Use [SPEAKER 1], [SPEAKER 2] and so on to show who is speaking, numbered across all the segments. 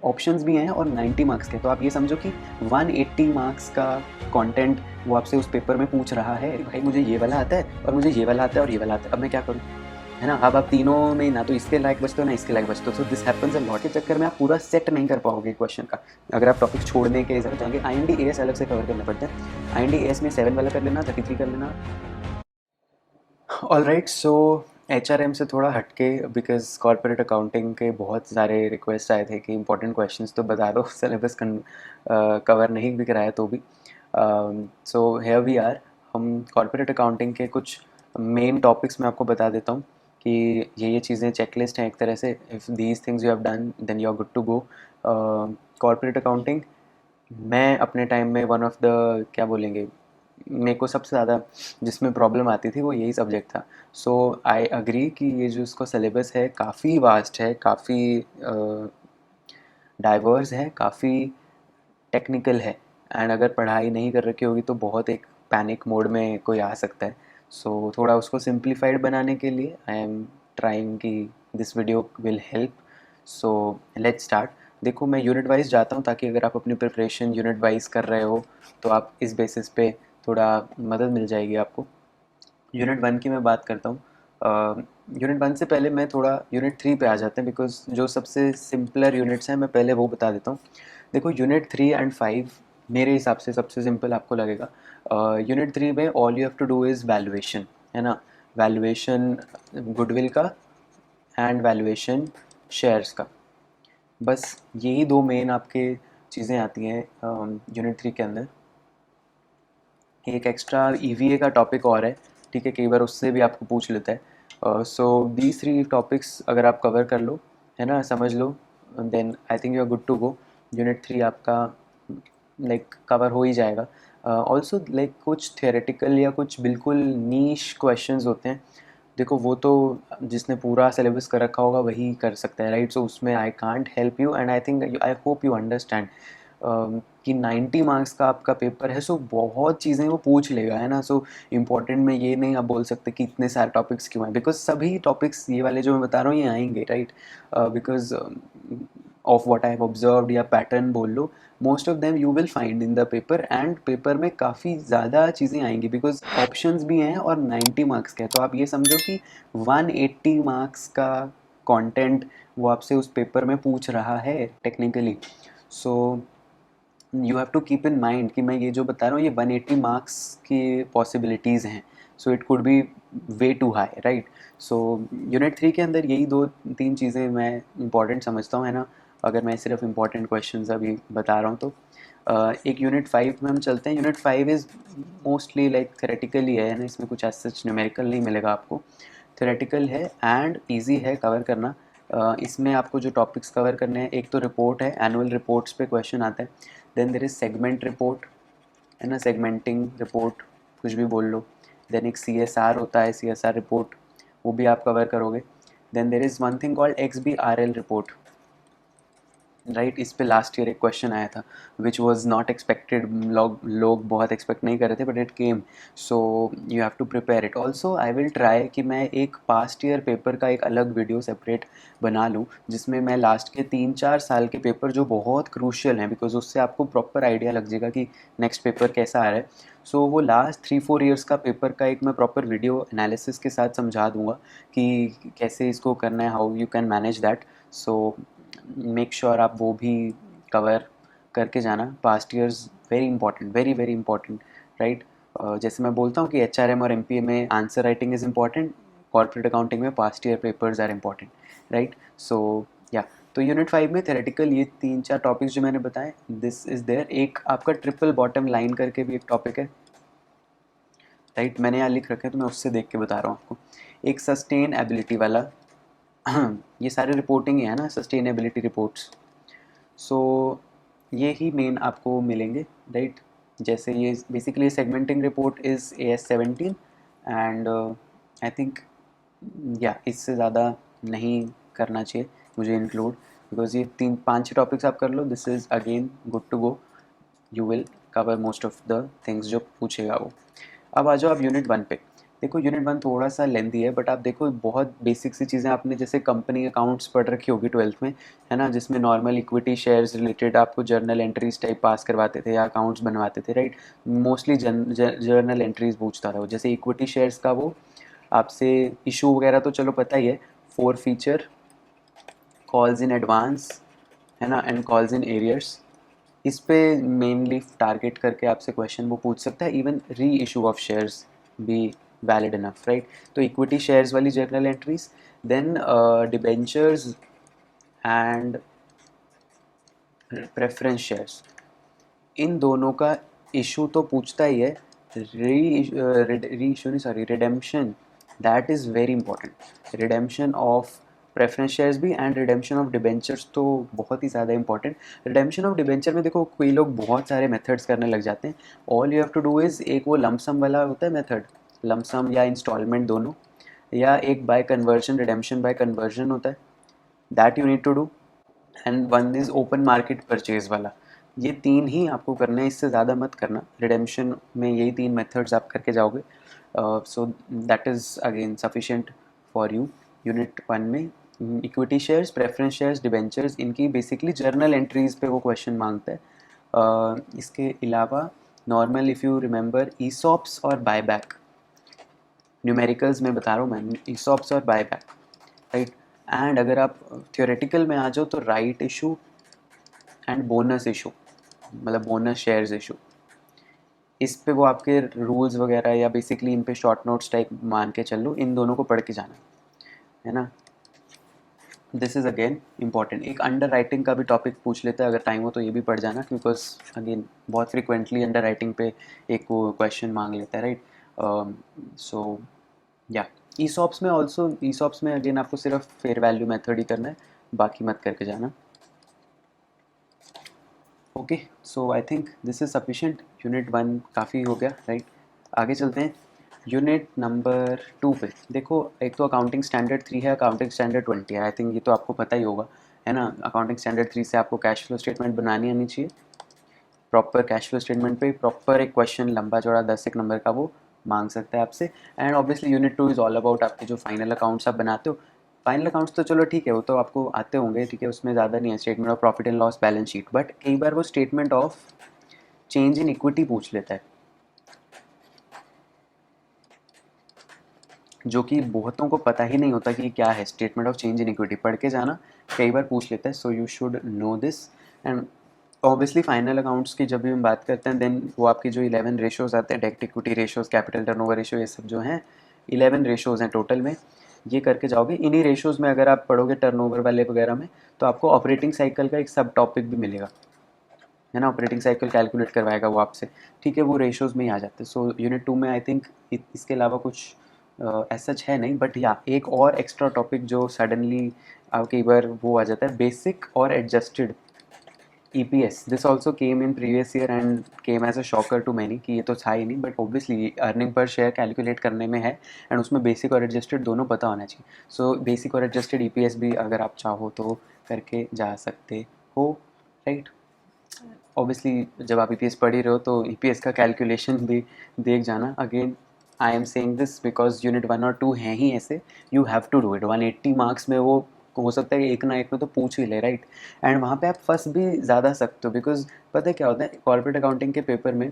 [SPEAKER 1] Options भी हैं और 90 मार्क्स के। तो आप ये समझो कि 180 मार्क्स का कंटेंट वो आपसे उस पेपर में पूछ रहा है। भाई मुझे ये वाला आता है और मुझे ये वाला आता है और ये वाला आता है, अब मैं क्या करूँ, है ना। अब आप तीनों में ना तो इसके लायक बचते हो ना इसके लायक बचते हो। So this happens a lot. के चक्कर में आप पूरा सेट नहीं कर पाओगे क्वेश्चन का। अगर आप टॉपिक छोड़ने के हिसाब से जाएंगे, IND-AS अलग से कवर करना पड़ता है। IND-AS में 7 वाला कर लेना, 33 कर लेना। ऑलराइट, सो HRM से थोड़ा हटके, बिकॉज कॉर्पोरेट अकाउंटिंग के बहुत सारे रिक्वेस्ट आए थे कि इंपॉर्टेंट क्वेश्चंस तो बता दो, सिलेबस कवर नहीं भी कराया तो भी। So here we are. हम कॉर्पोरेट अकाउंटिंग के कुछ मेन टॉपिक्स मैं आपको बता देता हूँ कि ये चीज़ें चेकलिस्ट हैं एक तरह से। If these things you have done then you are good to go. Corporate accounting मैं अपने टाइम में वन ऑफ द क्या बोलेंगे, मेरे को सबसे ज़्यादा जिसमें प्रॉब्लम आती थी वो यही सब्जेक्ट था। सो आई अग्री कि ये जो इसका सिलेबस है काफ़ी वास्ट है, काफ़ी डाइवर्स है, काफ़ी टेक्निकल है। एंड अगर पढ़ाई नहीं कर रखी होगी तो बहुत एक पैनिक मोड में कोई आ सकता है। सो थोड़ा उसको सिंप्लीफाइड बनाने के लिए आई एम ट्राइंग कि this video will help. So let's start. देखो मैं यूनिट वाइज जाता हूँ ताकि अगर आप अपनी प्रिपरेशन यूनिट वाइज कर रहे हो तो आप इस बेसिस पे थोड़ा मदद मिल जाएगी आपको। यूनिट 1 की मैं बात करता हूँ। यूनिट 1 से पहले मैं थोड़ा यूनिट 3 पे आ जाते हैं, बिकॉज जो सबसे सिंपलर यूनिट्स हैं मैं पहले वो बता देता हूँ। देखो यूनिट 3 एंड 5 मेरे हिसाब से सबसे सिंपल आपको लगेगा। यूनिट 3 में all you have to do is valuation, है ना। वैल्यूएशन गुडविल का एंड वैल्यूएशन शेयर्स का। बस यही दो मेन आपके चीज़ें आती हैं यूनिट 3 के अंदर। एक एक्स्ट्रा EVA का टॉपिक और है, ठीक है, कई बार उससे भी आपको पूछ लेता है। सो दीज 3 टॉपिक्स अगर आप कवर कर लो, है ना, समझ लो, then I think you are good to go. Unit 3 आपका लाइक कवर हो ही जाएगा। ऑल्सो लाइक कुछ थियोरेटिकल या कुछ बिल्कुल नीश क्वेश्चंस होते हैं, देखो वो तो जिसने पूरा सिलेबस कर रखा होगा वही कर सकता है, राइट। सो उसमें I can't help you and I think I hope you understand कि 90 मार्क्स का आपका पेपर है। सो बहुत चीज़ें वो पूछ लेगा, है ना। सो इम्पॉर्टेंट में ये नहीं आप बोल सकते कि इतने सारे टॉपिक्स क्यों हैं, बिकॉज सभी टॉपिक्स ये वाले जो मैं बता रहा हूँ ये आएंगे, right. Because of what I have observed या पैटर्न बोल लो, most of them you will find in the paper. And paper में काफ़ी ज़्यादा चीज़ें आएंगी बिकॉज ऑप्शंस भी हैं और 90 मार्क्स के हैं। तो आप ये समझो कि 180 मार्क्स का कंटेंट वो आपसे उस पेपर में पूछ रहा है technically. So you have to keep in mind कि मैं ये जो बता रहा हूँ ये 180 मार्क्स की पॉसिबिलिटीज़ हैं। So it could be way too high, right. So unit 3 के अंदर यही 2-3 चीज़ें मैं इंपॉर्टेंट समझता हूँ, है ना। अगर मैं सिर्फ इंपॉर्टेंट क्वेश्चंस अभी बता रहा हूँ तो एक यूनिट 5 में हम चलते हैं। Unit 5 is mostly like theoretical ही है ना, इसमें कुछ ऐसा सच न्यूमेरिकल नहीं मिलेगा आपको। थेरेटिकल है एंड ईजी है कवर करना। इसमें आपको जो टॉपिक्स कवर करने हैं, एक तो रिपोर्ट है, एनुअल रिपोर्ट्स पे क्वेश्चन आता है। Then there is segment report, है ना, सेगमेंटिंग रिपोर्ट कुछ भी बोल लो। देन एक CSR होता है, CSR रिपोर्ट, वो भी आप कवर करोगे। Then there is one thing called XBRL report, right. इस पे लास्ट ईयर एक क्वेश्चन आया था विच वॉज नॉट एक्सपेक्टेड। लोग बहुत एक्सपेक्ट नहीं कर रहे थे but it came. So you have to prepare it. Also I will try कि मैं एक पास्ट ईयर पेपर का एक अलग वीडियो सेपरेट बना लूँ जिसमें मैं लास्ट के 3-4 साल के पेपर जो बहुत क्रूशियल हैं, बिकॉज उससे आपको प्रॉपर आइडिया लग जाएगा कि नेक्स्ट पेपर कैसा आ रहा है। सो वो लास्ट 3-4 ईयर्स का पेपर का एक मैं प्रॉपर वीडियो एनालिसिस के साथ समझा दूंगा कि कैसे इसको करना है, how you can manage that. So make sure आप वो भी कवर करके जाना। Past years very important, very very important, right. जैसे मैं बोलता हूँ कि HRM और MPA में answer writing is important, corporate accounting में past year papers are important, right. So या तो यूनिट 5 में थेरेटिकल ये 3-4 टॉपिक्स जो मैंने बताए, दिस इज़ देयर। एक आपका ट्रिपल बॉटम लाइन करके भी एक टॉपिक है, राइट। मैंने यहाँ लिख रखे हैं तो मैं उससे देख के बता रहा हूँ आपको। एक सस्टेन एबिलिटी वाला ये सारे रिपोर्टिंग ही है ना, सस्टेनेबिलिटी रिपोर्ट्स। सो ये ही मेन आपको मिलेंगे, राइट। जैसे ये basically segmenting report is AS17 and I think या इससे ज़्यादा नहीं करना चाहिए मुझे इंक्लूड, बिकॉज ये 3-5 टॉपिक्स आप कर लो, this is again good to go. You will cover most of the things जो पूछेगा वो। अब आ जाओ आप यूनिट 1 पे। देखो यूनिट 1 थोड़ा सा लेंथी है, बट आप देखो बहुत बेसिक सी चीज़ें आपने जैसे कंपनी अकाउंट्स पढ़ रखी होगी 12th में, है ना, जिसमें नॉर्मल इक्विटी शेयर्स रिलेटेड आपको जर्नल एंट्रीज टाइप पास करवाते थे या अकाउंट्स बनवाते थे, राइट। मोस्टली जर्नल एंट्रीज पूछता था वो, जैसे इक्विटी शेयर्स का वो आपसे इशू वगैरह तो चलो पता ही है, four feature, calls in advance, है ना, एंड कॉल्स इन एरियर्स, इस पे मेनली टारगेट करके आपसे क्वेश्चन वो पूछ सकता है। Even reissue of shares भी वैलिड इनफ, राइट। तो इक्विटी शेयर्स वाली journal entries, then debentures and preference shares, इन दोनों का इशू तो पूछता ही है। री इशू नहीं, sorry, redemption, that is very important. Redemption of preference shares भी एंड रिडेम्पशन ऑफ डिबेंचर्स तो बहुत ही ज़्यादा इंपॉर्टेंट। रिडेम्पशन ऑफ डिबेंचर में देखो कोई लोग बहुत सारे मेथड्स करने लग जाते हैं। All you have to do is, एक वो लमसम वाला होता है मेथड, लमसम या इंस्टॉलमेंट दोनों, या एक by conversion, redemption by conversion होता है, that you need to do, and one is open market purchase वाला। ये तीन ही आपको करना है, इससे ज़्यादा मत करना। रिडेम्पशन में यही तीन मेथड्स आप करके जाओगे, so that is again sufficient for you. Unit 1 में equity shares, preference shares, debentures, इनकी बेसिकली जर्नल एंट्रीज पे वो क्वेश्चन मांगता है। इसके अलावा normal, if you remember, ESOPs और बायबैक, न्यूमेरिकल्स में बता रहा हूँ मैं, ईसॉप्स और बायबैक, राइट। एंड अगर आप थियोरेटिकल में आ जाओ तो right issue and bonus issue, मतलब बोनस शेयर्स इशू, इस पे वो आपके रूल्स वगैरह या बेसिकली इन पे शॉर्ट नोट्स टाइप मान के चल लो, इन दोनों को पढ़ के जाना है ना। This is again important. एक अंडर राइटिंग का भी टॉपिक पूछ लेता है, अगर टाइम हो तो ये भी पढ़ जाना, बिकॉज अगेन बहुत फ्रिक्वेंटली अंडर राइटिंग पे एक वो क्वेश्चन मांग लेता है, राइट। सो या ईसॉप्स में ऑल्सो, ईसॉप्स में अगेन आपको सिर्फ फेयर वैल्यू मेथड ही करना है, बाकी मत करके जाना। Okay, so I think this is sufficient. Unit 1 काफ़ी हो गया, राइट। आगे चलते हैं यूनिट नंबर 2 पे। देखो एक तो अकाउंटिंग स्टैंडर्ड 3 है, अकाउंटिंग स्टैंडर्ड 20 है। आई थिंक ये तो आपको पता ही होगा, है ना। अकाउंटिंग स्टैंडर्ड 3 से आपको कैश फ्लो स्टेटमेंट बनानी आनी चाहिए। प्रॉपर कैश फ्लो स्टेटमेंट पे प्रॉपर एक क्वेश्चन लंबा चौड़ा 10 एक नंबर का वो मांग सकता है आपसे। And obviously unit 2 is all about आपके जो फाइनल अकाउंट्स आप बनाते हो। फाइनल अकाउंट्स तो चलो ठीक है, वो तो आपको आते होंगे, ठीक है, उसमें ज़्यादा नहीं है, statement of profit and loss, balance sheet. But कई बार वो statement of change in equity पूछ लेता है, जो कि बहुतों को पता ही नहीं होता कि क्या है statement of change in equity. पढ़ के जाना, कई बार पूछ लेता है, so you should know this. And obviously final accounts की जब भी हम बात करते हैं, देन वो आपके जो 11 रेशोज़ आते हैं, debt equity ratios, capital turnover ratio, ये सब जो हैं 11 रेशोज़ हैं टोटल में, ये करके जाओगे। इन्हीं रेशोज़ में अगर आप पढ़ोगे टर्नओवर वाले वगैरह में, तो आपको ऑपरेटिंग साइकिल का एक सब टॉपिक भी मिलेगा, है ना। ऑपरेटिंग साइकिल कैलकुलेट करवाएगा वो आपसे, ठीक है, वो रेशोज़ में ही आ जाते हैं। सो यूनिट 2 में आई थिंक इसके अलावा कुछ ऐसा सच है नहीं, बट या एक और एक्स्ट्रा टॉपिक जो सडनली कई बार वो आ जाता है, बेसिक और adjusted EPS। This also came in previous year and came as a shocker to many कि ये तो था ही नहीं, बट ऑब्वियसली अर्निंग पर शेयर कैलकुलेट करने में है, एंड उसमें बेसिक और एडजस्टेड दोनों पता होना चाहिए। सो बेसिक और एडजस्टेड EPS भी अगर आप चाहो तो करके जा सकते हो, राइट। ऑब्वियसली जब आप EPS पढ़ ही रहे हो तो EPS का कैलकुलेशन भी देख जाना। Again I am saying this because unit 1 और 2 हैं ही ऐसे, you have to do it. 180 marks में वो हो सकता है कि एक ना एक में तो पूछ ही ले, राइट। एंड वहाँ पे आप फंस भी ज़्यादा सकते हो, बिकॉज पता है क्या होता है कॉर्पोरेट अकाउंटिंग के पेपर में,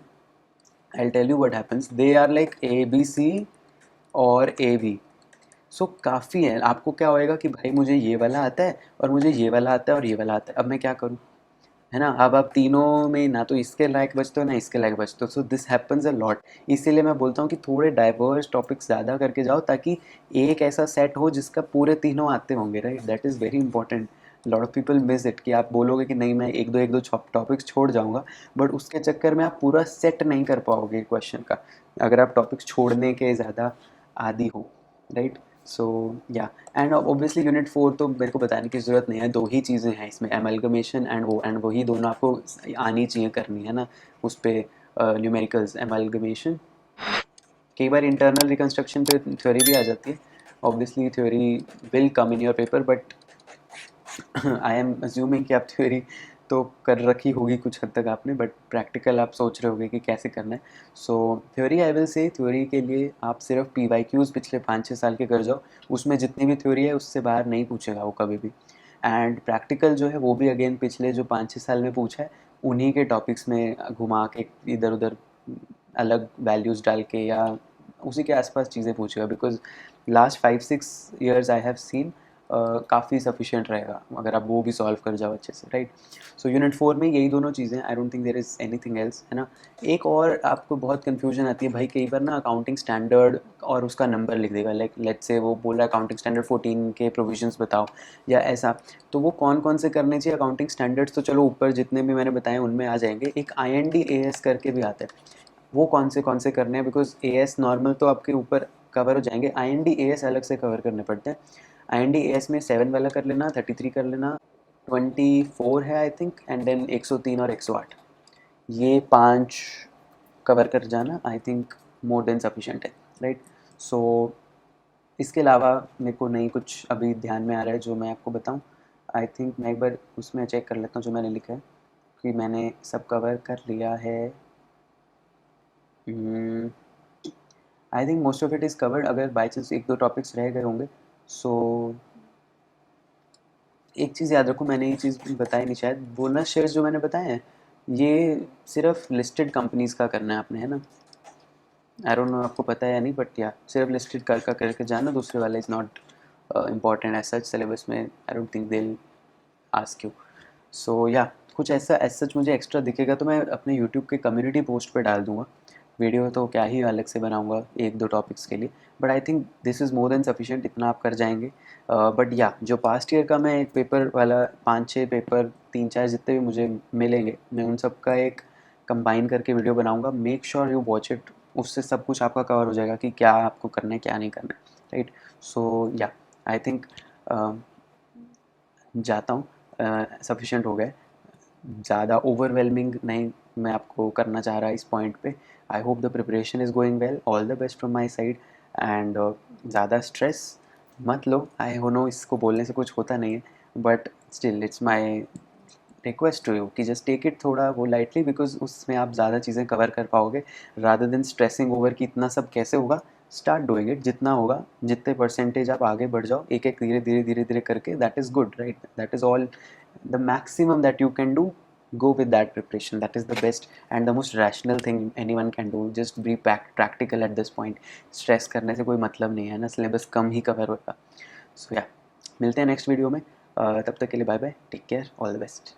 [SPEAKER 1] I tell you what happens, they are like ABC और AB। सो काफ़ी है। आपको क्या होएगा कि भाई मुझे ये वाला आता है और मुझे ये वाला आता है और ये वाला आता है, अब मैं क्या करूँ, है ना। अब आप तीनों में ना तो इसके लायक बचते हो ना इसके लायक बचते हो, so this happens a lot. इसीलिए मैं बोलता हूँ कि थोड़े डाइवर्स टॉपिक्स ज़्यादा करके जाओ, ताकि एक ऐसा सेट हो जिसका पूरे तीनों आते होंगे, right. That is very important. Lot of people miss it कि आप बोलोगे कि नहीं मैं एक दो टॉपिक्स छोड़ जाऊँगा, बट उसके चक्कर में आप पूरा सेट नहीं कर पाओगे क्वेश्चन का, अगर आप टॉपिक्स छोड़ने के ज़्यादा आदी हो, राइट। सो या, एंड ऑब्वियसली यूनिट 4 तो मेरे को बताने की ज़रूरत नहीं है, दो ही चीज़ें हैं इसमें, एमलगमेशन एंड वो, एंड वही दोनों आपको आनी चाहिए करनी, है ना। उस पर न्यूमेरिकल्स, एमलगमेशन, कई बार इंटरनल रिकन्स्ट्रक्शन पे थ्योरी भी आ जाती है। Obviously theory will come in your paper, but I am assuming कि आप थ्योरी तो कर रखी होगी कुछ हद तक आपने, बट प्रैक्टिकल आप सोच रहे होगे कि कैसे करना है। सो theory I will say, theory के लिए आप सिर्फ PYQs पिछले 5-6 साल के कर जाओ, उसमें जितनी भी थ्योरी है उससे बाहर नहीं पूछेगा वो कभी भी। एंड प्रैक्टिकल जो है वो भी अगेन पिछले जो 5-6 साल में पूछा है उन्हीं के टॉपिक्स में घुमा के इधर उधर अलग वैल्यूज़ डाल के या उसी के आसपास चीज़ें पूछेगा, because last 5-6 years I have seen काफ़ी सफिशिएंट रहेगा अगर आप वो भी सॉल्व कर जाओ अच्छे से, राइट। सो यूनिट 4 में यही दोनों चीज़ें, I don't think there is anything else, है ना। एक और आपको बहुत कन्फ्यूजन आती है भाई, कई बार ना अकाउंटिंग स्टैंडर्ड और उसका नंबर लिख देगा, लाइक लेट्स से वो बोल रहा है अकाउंटिंग स्टैंडर्ड 14 के प्रोविजंस बताओ या ऐसा। तो वो कौन कौन से करने चाहिए अकाउंटिंग स्टैंडर्ड्स, तो चलो ऊपर जितने भी मैंने बताए उनमें आ जाएंगे, एक IND-AS करके भी आता है, वो कौन से करने हैं, बिकॉज AS नॉर्मल तो आपके ऊपर कवर हो जाएंगे, IND-AS अलग से कवर करने पड़ते हैं। IND-AS में 7 वाला कर लेना, 33 कर लेना, 24 है आई थिंक, एंड देन 103 और 108, ये 5 कवर कर जाना, I think more than sufficient है, राइट। सो इसके अलावा मेरे को नहीं कुछ अभी ध्यान में आ रहा है जो मैं आपको बताऊं। आई थिंक मैं एक बार उसमें चेक कर लेता हूँ जो मैंने लिखा है कि मैंने सब कवर कर लिया है। I think most of it is covered, अगर बाई चांस एक दो टॉपिक्स रह गए होंगे। सो एक चीज़ याद रखो, मैंने ये चीज़ बताई नहीं शायद, बोनस शेयर्स जो मैंने बताए हैं ये सिर्फ लिस्टेड कंपनीज़ का करना है आपने, है ना। आई डोंट नो आपको पता है या नहीं, बट या सिर्फ लिस्टेड का करके जाना, दूसरे वाला is not important as such syllabus में, I don't think they ask you. So या कुछ ऐसा एज सच मुझे एक्स्ट्रा दिखेगा तो मैं अपने यूट्यूब के कम्युनिटी पोस्ट पे डाल दूंगा, वीडियो तो क्या ही अलग से बनाऊंगा एक दो टॉपिक्स के लिए, but I think this is more than sufficient, इतना आप कर जाएंगे। बट या जो पास्ट ईयर का मैं एक पेपर वाला 5-6 पेपर 3-4 जितने भी मुझे मिलेंगे मैं उन सब का एक कंबाइन करके वीडियो बनाऊंगा, make sure you watch it, उससे सब कुछ आपका कवर हो जाएगा कि क्या आपको करना है क्या नहीं करना है, राइट। सो या आई थिंक जाता हूँ, सफिशिएंट हो गए, ज़्यादा ओवरवेलमिंग नहीं मैं आपको करना चाह रहा इस पॉइंट पे। I hope the preparation is going well, all the best from my side, and ज़्यादा स्ट्रेस मत लो। आई हो नो इसको बोलने से कुछ होता नहीं है, but still it's my request to you कि जस्ट टेक इट थोड़ा वो लाइटली, बिकॉज उसमें आप ज़्यादा चीज़ें कवर कर पाओगे रादर देन स्ट्रेसिंग ओवर कि इतना सब कैसे होगा। स्टार्ट डूइंग इट, जितना होगा जितने परसेंटेज आप आगे बढ़ जाओ एक एक धीरे धीरे धीरे धीरे करके, that is good, right. That is all the maximum that you can do. Go with that preparation, that is the best and the most rational thing anyone can do. Just be practical at this point. Stress करने से कोई मतलब नहीं है ना, syllabus कम ही cover होगा। सो या मिलते हैं नेक्स्ट वीडियो में, तब तक के लिए bye bye, take care, all the best.